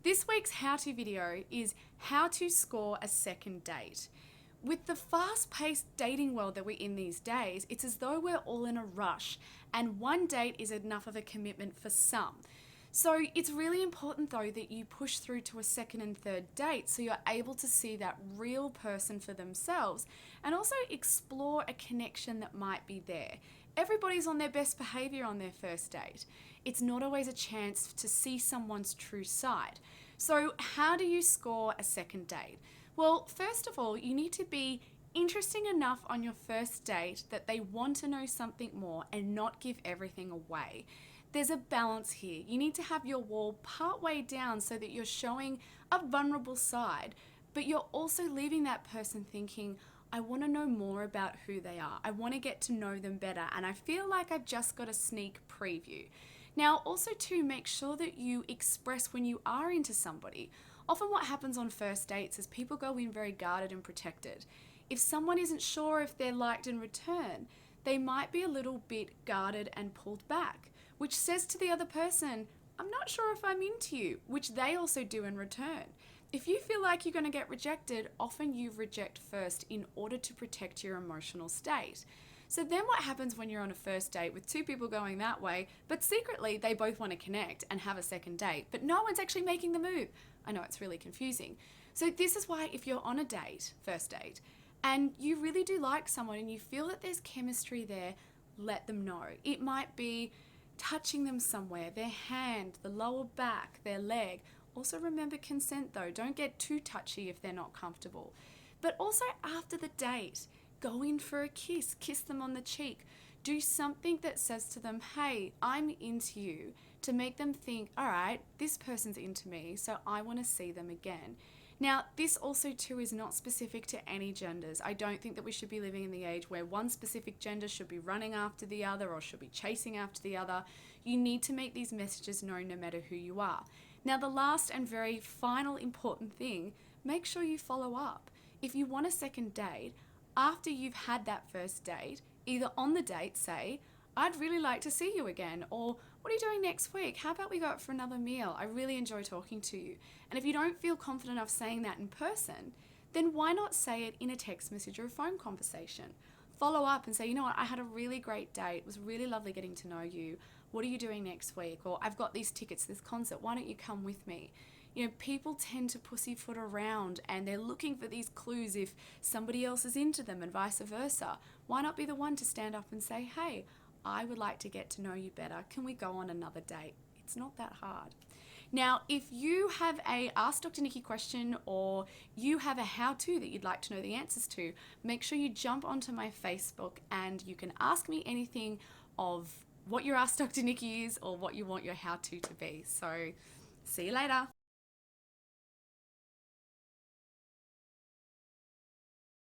This week's how-to video is how to score a second date. With the fast-paced dating world that we're in these days, it's as though we're all in a rush, and one date is enough of a commitment for some. So it's really important though that you push through to a second and third date so you're able to see that real person for themselves and also explore a connection that might be there. Everybody's on their best behavior on their first date. It's not always a chance to see someone's true side. So how do you score a second date? Well, first of all, you need to be interesting enough on your first date that they want to know something more and not give everything away. There's a balance here. You need to have your wall part way down so that you're showing a vulnerable side, but you're also leaving that person thinking, I want to know more about who they are. I want to get to know them better, and I feel like I've just got a sneak preview. Now, also to make sure that you express when you are into somebody. Often what happens on first dates is people go in very guarded and protected. If someone isn't sure if they're liked in return, they might be a little bit guarded and pulled back, which says to the other person, I'm not sure if I'm into you, which they also do in return. If you feel like you're going to get rejected, often you reject first in order to protect your emotional state. So then what happens when you're on a first date with two people going that way, but secretly they both want to connect and have a second date, but no one's actually making the move? I know it's really confusing. So this is why if you're on a date, first date, and you really do like someone and you feel that there's chemistry there, let them know. It might be touching them somewhere, their hand, the lower back, their leg. Also remember consent though, don't get too touchy if they're not comfortable. But also after the date, go in for a kiss, kiss them on the cheek. Do something that says to them, hey, I'm into you, to make them think, all right, this person's into me, so I want to see them again. Now, this also too is not specific to any genders. I don't think that we should be living in the age where one specific gender should be running after the other or should be chasing after the other. You need to make these messages known no matter who you are. Now, the last and very final important thing, make sure you follow up. If you want a second date, after you've had that first date, either on the date say, I'd really like to see you again, or what are you doing next week? How about we go out for another meal? I really enjoy talking to you. And if you don't feel confident enough saying that in person, then why not say it in a text message or a phone conversation? Follow up and say, you know what, I had a really great date. It was really lovely getting to know you. What are you doing next week? Or I've got these tickets to this concert. Why don't you come with me? You know, people tend to pussyfoot around and they're looking for these clues if somebody else is into them and vice versa. Why not be the one to stand up and say, hey, I would like to get to know you better. Can we go on another date? It's not that hard. Now, if you have a Ask Dr. Nikki question or you have a how-to that you'd like to know the answers to, make sure you jump onto my Facebook and you can ask me anything of what your Ask Dr. Nikki is or what you want your how-to be. So, see you later.